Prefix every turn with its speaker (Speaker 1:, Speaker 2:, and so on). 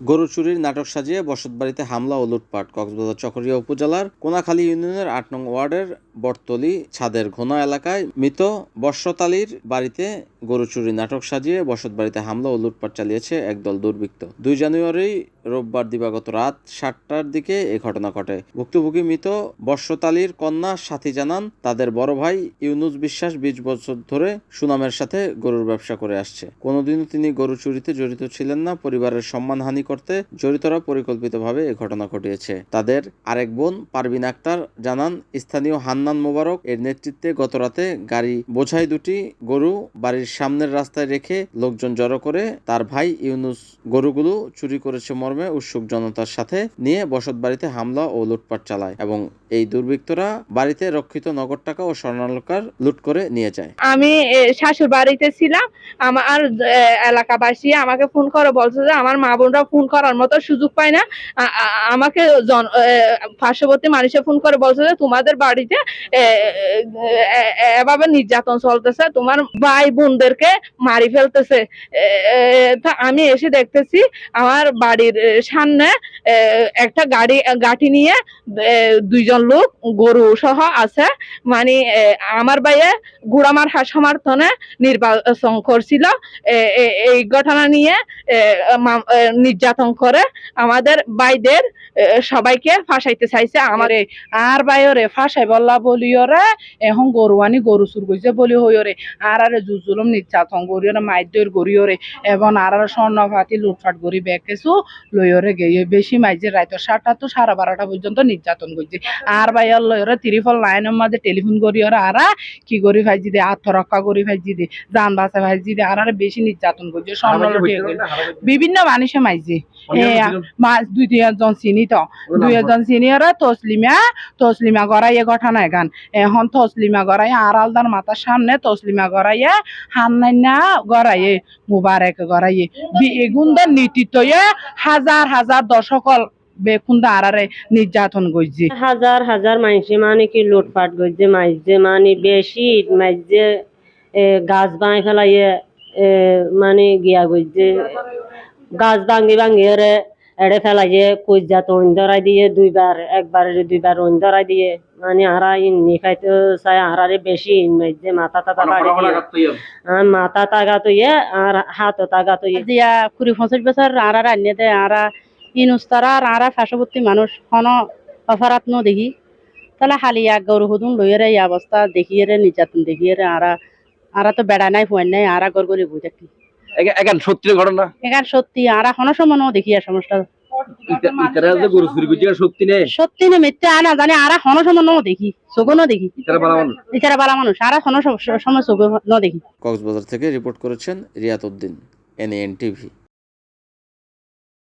Speaker 1: গরু চুরির নাটক সাজিয়ে বসতবাড়িতে হামলা ও লুটপাট। কক্সবাজার চকরিয়া উপজেলার কোনাখালী ইউনিয়নের ৮ নং ওয়ার্ডের বটতলী ছাদের ঘোনা এলাকায় মৃত বর্ষত আলীর বাড়িতে গরু চুরির নাটক সাজিয়ে বসতবাড়িতে হামলা ও লুটপাট চালিয়েছে একদল দুর্বৃত্ত। ২ জানুয়ারি রোববার দিবাগত রাত ৭টার দিকে এ ঘটনা ঘটে। ভুক্তভোগী মৃত বর্ষত আলীর কন্যা সাথী জানান, তাদের বড় ভাই ইউনুস বিশ্বাস ২০ বছর ধরে সুনামের সাথে গরুর ব্যবসা করে আসছে। কোনোদিনও তিনি গরু চুরিতে জড়িত ছিলেন না। পরিবারের সম্মানহানি করতে জড়িতরা পরিকল্পিতভাবে এ ঘটনা ঘটিয়েছে। তাদের আরেক বোন পারভিন আক্তার জানান, স্থানীয় হান্নান মোবারক এর নেতৃত্বে গতরাতে গাড়ি বোঝাই ২টি গরু বাড়ির সামনের রাস্তায় রেখে লোকজন জড়ো করে তার ভাই ইউনুস গরুগুলো চুরি করেছে মর্মে উৎসুক জনতার সাথে নিয়ে বসতবাড়িতে হামলা ও লুটপাট চালায় এবং এই দুর্বৃত্তরা বাড়িতে রক্ষিত নগদ টাকা ও স্বর্ণালংকার লুট করে নিয়ে যায়।
Speaker 2: আমি শাশুড় বাড়িতে ছিলাম, আমার এলাকাবাসী আমাকে ফোন করে বলছে যে আমার মা বোনরা ফোন করার মতো সুযোগ পায় না। আমাকে পার্শ্ববর্তী মানুষে ফোন করে বলছে যে তোমাদের বাড়িতে এভাবে নির্যাতন চলতেছে, তোমার ভাই বোনদেরকে মারি ফেলতেছে। আমি এসে দেখতেছি আমার বাড়ির সামনে একটা গাড়ি নিয়ে ২ জন লোক গরু সহ আছে। মানে আমার ভাইয়ে গুড়ামার সমর্থনে নির্বাচন করছিল। এই ঘটনা নিয়ে নির্যাতন করে আমাদের ভাইদের সবাইকে ফাঁসাইতে চাইছে। আমারে আর ভাইরে ফাঁসাই বললা বলিওরে এখন গরু আনি গরু চুর করছে বলি হইরে আর জুজুলম নির্যাতন করিওরে মাইদের গরিওরে এবং আর স্বর্ণ ফাতি লুটফাট করি বেকেছু লইরে গিয়ে বেশি মাইজে রাইত ৭টা তো ১২:৩০ পর্যন্ত নির্যাতন করছে। আর ভাইয়ার লইরে 399 মাঝে টেলিফোন করিওরে আর কি করি ভাইজি দে আত্মরক্ষা করি ভাইজি দে যান বাঁচা ভাইজি দে আর বেশি নির্যাতন করছে। স্বর্ণ লুটে বিভিন্ন মানুষে মাইজে ২-৩জন চিনি তো ২জন চিনিওরে তসলিমা গড়াইয়ে ঘটনা এখান এখন তসলিমা গড়াইয়ে আর আলদার মাথার সামনে তসলিমা গড়াইয়ে হান্নাইনা গড়াইয়ে মুবারক গড়াইয়ে এগুনদের নেতৃত্বে হাজার হাজার দশকল বেকুন্দা আরারে নির্যাতন করছে।
Speaker 3: হাজার হাজার মাইসে মানে কি লুটপাট করছে মাইজে মানে বেশি মাইজে গাছ ভাঙি ফেলাইয়ে মানে গিয়া করছে গাছ ভাঙি রে এড়ে ফেলাইয়ে কইজাত ওন ধরাই দিয়ে একবার ২বার ওন ধরাই দিয়ে মানে আরা ইন্নি খাইতে চাই আরারে বেশি মাইজে মাথা টাতা মাথা তাগাত আর হাত তাগাত দিয়া ২৫ বছর আরা রান্নাতে আরা ইনুস্তারা আর আরা পার্শ্ববর্তী মানুষ কোন অফারাত ন দেখি তাহলে হালি এক গরু হুদুন লইয়ের এই অবস্থা দেখিয়ে নির্যাতন দেখিয়ে আরা তো বেড়া নাই ফুয়ান নাই আরা গড় গড়ি বুঝে কি
Speaker 4: এখন সত্যি ঘটনা
Speaker 3: এখন সত্যি আরা কোনো সময় দেখি আর সমস্যা সত্যি না মিথ্যা আনা জানে আরা কোনো সময় দেখি চোখও দেখি ইতারা বালা মানুষ আরা কোনো সময় চোখ ন দেখি।
Speaker 1: কক্সবাজার থেকে রিপোর্ট করেছেন রিয়াত উদ্দিন, NAN TV।